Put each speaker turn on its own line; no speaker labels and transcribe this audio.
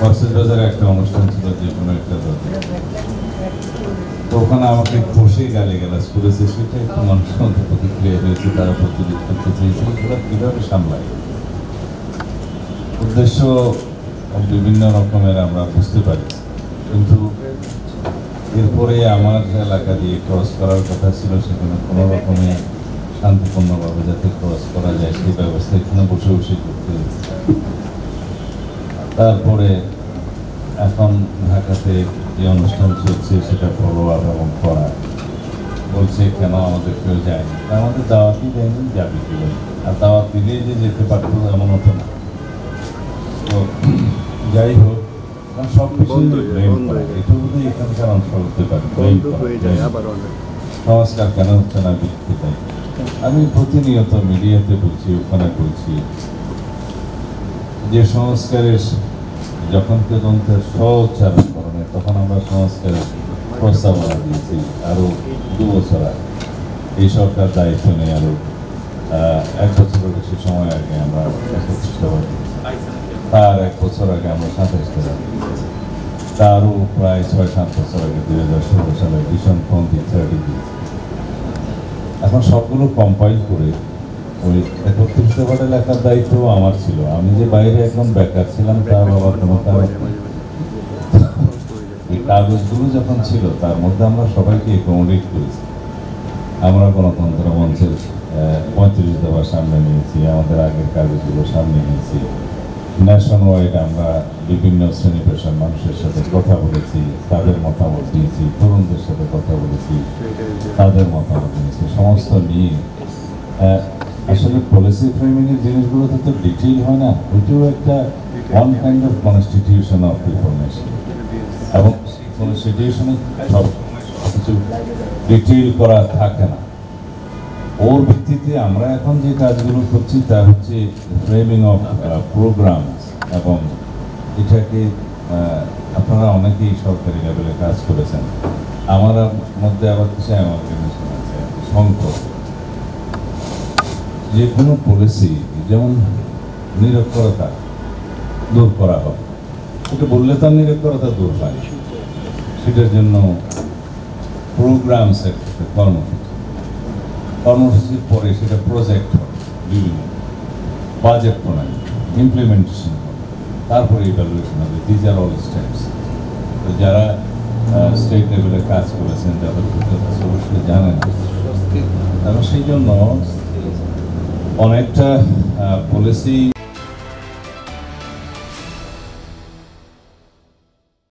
কক্সবাজারে একটা অনুষ্ঠান ছিল, যে কোনো একটা দলে, তো ওখানে আমাকে বসে গালিগালাজ করেছে, সেটা একটু মানুষের মধ্যে প্রতিক্রিয়া হয়েছে, তারা প্রতিরোধ করতে চেয়েছে। এগুলো কীভাবে সামলায়, উদ্দেশ্য বিভিন্ন রকমের আমরা বুঝতে পারি, কিন্তু এরপরে আমার এলাকা দিয়ে ক্রস করার কথা ছিল, সেখানে কোনো রকমে শান্তিপূর্ণভাবে যাতে ক্রস করা যায় সেই ব্যবস্থা এখানে বসে বসে করতে হয়েছে। তারপরে এখন ঢাকাতে যে অনুষ্ঠান চলছে সেটা ফলো আপ এবং করা, বলছে কেন আমাদের কেউ যায়নি, আমাদের দাওয়াতই দেয়নি, যাবে কি বলে, আর দাওয়াত দিলেই যে যেতে পারতো এমন হতো না। তো যাই হোক, সব কিছুই ব্লেম করা, এটা বোধহয় এখানকার অংশ হতে পারে। সংস্কার কেন হচ্ছে না ভিত্তিতে, আমি প্রতিনিয়ত মিডিয়াতে বলছি, ওখানে বলছি যে সংস্কারের যখন তদন্তের স্ব-উচ্চারণ করণে, তখন আমরা সংস্কারের প্রস্তাবনা দিয়েছি আরো 2 বছর আগে। এই সরকার দায়িত্ব নেই আরো 1 বছরের বেশি সময় আগে আমরা 25 টাকা দিয়েছি, তার 1 বছর আগে আমরা 27 টাকা দিয়েছি, তারও প্রায় 6-7 বছর আগে 2016 সালে ভীষণ পন্থী 30 দিয়েছি। এখন সবগুলো কম্পাইল করে ওই 31 টাকা লেখার দায়িত্ব আমার ছিল। আমি যে বাইরে একদম বেকার ছিলাম তার বাবার কোনো কারণ নেই। এই কাগজগুলো যখন ছিল তার মধ্যে আমরা সবাইকে অ্যাকোমোডেট করেছি। আমরা গণতন্ত্র মঞ্চের 35 দফা সামনে নিয়েছি, আমাদের আগের কাগজগুলো সামনে নিয়েছি। ন্যাশন ওয়াইড আমরা বিভিন্ন শ্রেণী পেশার মানুষের সাথে কথা বলেছি, তাদের মতামত দিয়েছি, তরুণদের সাথে কথা বলেছি, তাদের মতামত দিয়েছি, সমস্ত নিয়ে আসলে পলিসি ফ্রেমিংয়ের জিনিসগুলোতে তো ডিটেইল হয় না, ওইটাও একটা one kind of constitution of reformation, এবং কনস্টিটিউশনে সব কিছু ডিটেইল করা থাকে না। ওর ভিত্তিতে আমরা এখন যে কাজগুলো করছি তা হচ্ছে ফ্রেমিং অফ প্রোগ্রাম, এবং এটাকে আপনারা অনেকেই সরকারি লেভেলে কাজ করেছেন। আমার মধ্যে আবার কিছু অর্গানাইজেশন আছে, সংকট, যে কোনো পলিসি যেমন নিরক্ষরতা দূর করা হয়, এটা বললে তার নিরক্ষরতা দূর হয়, সেটার জন্য প্রোগ্রাম সেট, কর্মসূচির পরে সেটা প্রজেক্ট হয়, বিভিন্ন বাজেট প্রণালী, ইমপ্লিমেন্টেশন হয়, তারপরে ইভ্যালুয়েশন হবে। These are all steps. তো যারা স্টেট লেভেলে কাজ করেছেন, যাদের অবশ্যই জানেন, এবং সেই জন্য অনেকটা পলিসি